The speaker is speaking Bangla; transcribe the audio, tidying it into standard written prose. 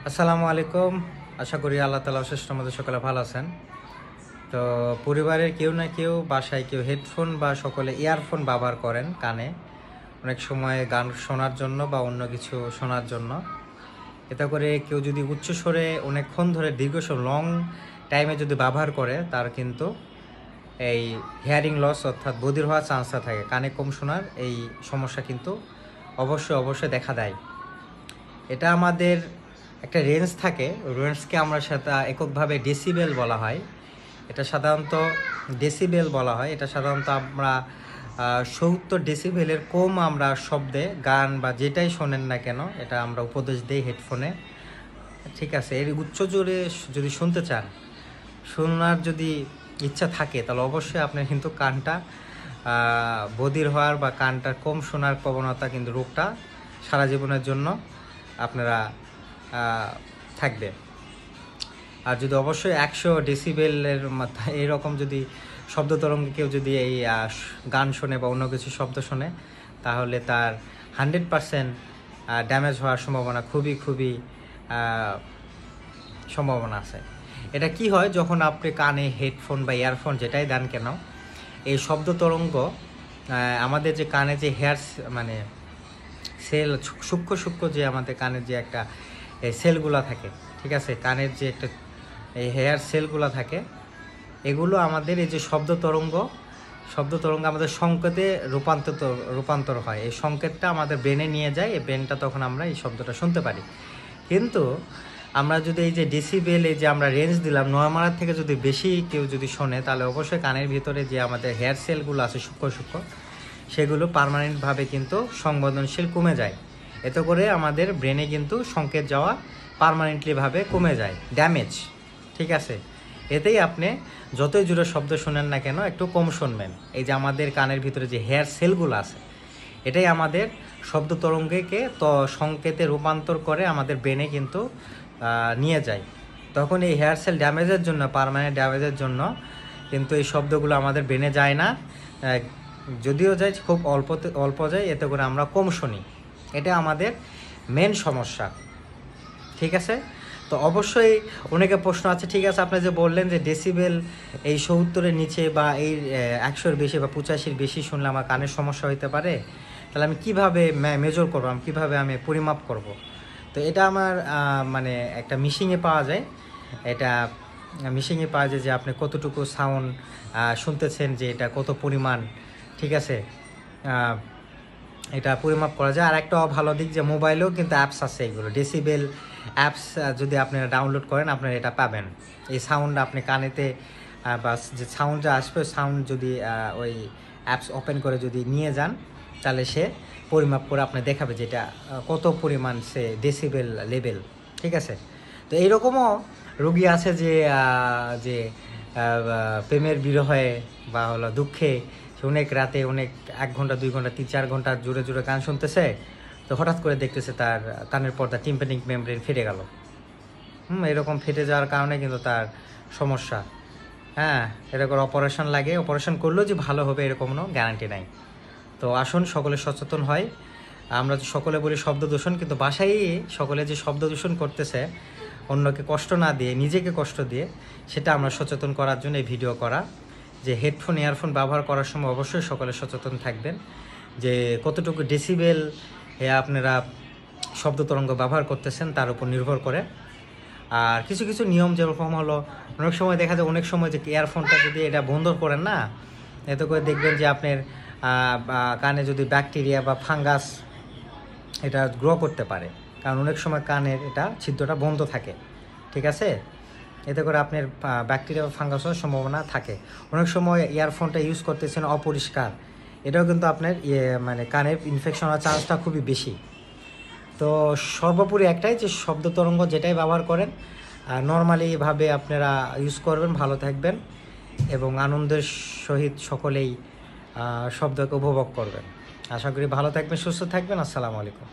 আসসালামু আলাইকুম। আশা করি আল্লাহ তাআলা অশেষ রহমতে সকলে ভালো আছেন। তো পরিবারের কেউ না কেউ বাসায় কেউ হেডফোন বা সকলে ইয়ারফোন ব্যবহার করেন কানে, অনেক সময় গান শোনার জন্য বা অন্য কিছু শোনার জন্য। এতে করে কেউ যদি উচ্চস্বরে অনেকক্ষণ ধরে লং টাইমে যদি ব্যবহার করে তার কিন্তু এই হিয়ারিং লস অর্থাৎ বধির হওয়ার চান্সটা থাকে। কানে কম শোনার এই সমস্যা কিন্তু অবশ্যই দেখা দেয়। এটা আমাদের একটা রেঞ্জ থাকে, রেঞ্জকে আমরা সেটা এককভাবে ডেসিবেল বলা হয়। এটা সাধারণত এটা সাধারণত আমরা 70 ডেসিবেলের কম আমরা শব্দে গান বা যেটাই শোনেন না কেন এটা আমরা উপদেশ দিই হেডফোনে। ঠিক আছে, এর উচ্চ জোরে যদি শুনতে চান, শোনার যদি ইচ্ছা থাকে তাহলে অবশ্যই আপনার কিন্তু কানটা বধির হওয়ার বা কানটা কম শোনার প্রবণতা কিন্তু রোগটা সারা জীবনের জন্য আপনারা থাকবে। আর যদি অবশ্যই 100 ডেসিবেলের এইরকম যদি শব্দ তরঙ্গে কেউ যদি এই গান শোনে বা অন্য কিছু শব্দ শোনে তাহলে তার 100% ড্যামেজ হওয়ার সম্ভাবনা খুবই সম্ভাবনা আছে। এটা কি হয়, যখন আপনি কানে হেডফোন বা ইয়ারফোন যেটাই দেন কেন, এই শব্দ তরঙ্গ আমাদের যে কানে যে হেয়ার মানে সেল সূক্ষ্ম যে আমাদের কানের যে একটা সেলগুলো থাকে, ঠিক আছে, কানের যে একটা এই হেয়ার সেলগুলো থাকে, এগুলো আমাদের এই যে শব্দ তরঙ্গ আমাদের সংকেতে রূপান্তর হয়। এই সংকেতটা আমাদের ব্রেনে নিয়ে যায়, এই ব্রেনটা তখন আমরা এই শব্দটা শুনতে পারি। কিন্তু আমরা যদি এই যে ডেসিবেল এই যে আমরা রেঞ্জ দিলাম, নর্মালের থেকে যদি বেশি কেউ যদি শোনে তাহলে অবশ্যই কানের ভিতরে যে আমাদের হেয়ার সেলগুলো আছে সূক্ষ্ম সেগুলো পার্মানেন্টভাবে কিন্তু সংবেদনশীল কমে যায়। এতে করে আমাদের ব্রেনে কিন্তু সংকেত যাওয়া পার্মানেন্টলিভাবে কমে যায়, ড্যামেজ। ঠিক আছে, এতেই আপনি যতই জোরে শব্দ শোনেন না কেন একটু কম শুনবেন। এই যে আমাদের কানের ভিতরে যে হেয়ার সেলগুলো আছে, এটাই আমাদের শব্দ তরঙ্গকে সংকেতে রূপান্তর করে আমাদের ব্রেনে কিন্তু নিয়ে যায়। তখন এই হেয়ার সেল ড্যামেজের জন্য, পার্মানেন্ট ড্যামেজের জন্য কিন্তু এই শব্দগুলো আমাদের ব্রেনে যায় না, যদিও যায় খুব অল্প যায়, এতে করে আমরা কম শুনি। এটা আমাদের মেন সমস্যা। ঠিক আছে, তো অবশ্যই অনেকে প্রশ্ন আছে, ঠিক আছে আপনি যে বললেন যে ডেসিবেল এই 70-এর নিচে বা এই 100-এর বেশি বা 85-এর বেশি শুনলে আমার কানের সমস্যা হতে পারে, তাহলে আমি কীভাবে মেজর করবো, কীভাবে আমি পরিমাপ করব? তো এটা আমার মানে একটা মিশিংয়ে পাওয়া যায়। এটা মিশিংয়ে পাওয়া যায় যে আপনি কতটুকু সাউন্ড শুনতেছেন, যে এটা কত পরিমাণ। ঠিক আছে, এটা পরিমাপ করা যায়। আর একটা ভালো দিক যে মোবাইলেও কিন্তু অ্যাপস আছে, এগুলো ডেসিবেল অ্যাপস যদি আপনারা ডাউনলোড করেন আপনারা এটা পাবেন। এই সাউন্ড আপনি কানেতে বা যে সাউন্ডটা আসবে, সাউন্ড যদি ওই অ্যাপস ওপেন করে যদি নিয়ে যান তাহলে সে পরিমাপ করে আপনি দেখাবে যে এটা কত পরিমাণ সে ডেসিবেল লেভেল। ঠিক আছে, তো এইরকমও রোগী আছে যে প্রেমের বিরহে বা হলো দুঃখে সে অনেক রাতে অনেক 1 ঘন্টা 2 ঘন্টা 3-4 ঘন্টা জোরে গান শুনতেছে, তো হঠাৎ করে দেখতেছে তার কানের পর্দা টিম্প্যানিক মেমব্রেন ফেটে গেল। এরকম ফেটে যাওয়ার কারণে কিন্তু তার সমস্যা। হ্যাঁ, এটা করে অপারেশন লাগে, অপারেশন করলেও যে ভালো হবে এরকম কোনো গ্যারান্টি নাই। তো আসুন সকলে সচেতন হয়। আমরা সকলে বলি শব্দ দূষণ, কিন্তু বাসায় সকলে যে শব্দ দূষণ করতেছে অন্যকে কষ্ট না দিয়ে নিজেকে কষ্ট দিয়ে, সেটা আমরা সচেতন করার জন্য এই ভিডিও করা। যে হেডফোন ইয়ারফোন ব্যবহার করার সময় অবশ্যই সকলে সচেতন থাকবেন যে কতটুকু ডেসিবেল আপনারা শব্দ তরঙ্গ ব্যবহার করতেছেন তার উপর নির্ভর করে। আর কিছু নিয়ম যেরকম হলো, অনেক সময় দেখা যায় অনেক সময় যে ইয়ারফোনটা যদি এটা বন্ধ করেন না, এতে করে দেখবেন যে আপনার কানে যদি ব্যাকটেরিয়া বা ফাঙ্গাস এটা গ্রো করতে পারে, কারণ অনেক সময় কানের এটা ছিদ্রটা বন্ধ থাকে। ঠিক আছে, এতে করে আপনার ব্যাকটেরিয়া বা ফাঙ্গাস হওয়ার সম্ভাবনা থাকে। অনেক সময় ইয়ারফোনটা ইউজ করতেছেন অপরিষ্কার, এটাও কিন্তু আপনার মানে কানের ইনফেকশন হওয়ার চান্সটা খুবই বেশি। তো সর্বোপরি একটাই যে শব্দ তরঙ্গ যেটাই ব্যবহার করেন নর্মালিভাবে আপনারা ইউজ করবেন, ভালো থাকবেন এবং আনন্দের সহিত সকলেই শব্দকে উপভোগ করবেন। আশা করি ভালো থাকবেন, সুস্থ থাকবেন। আসসালামু আলাইকুম।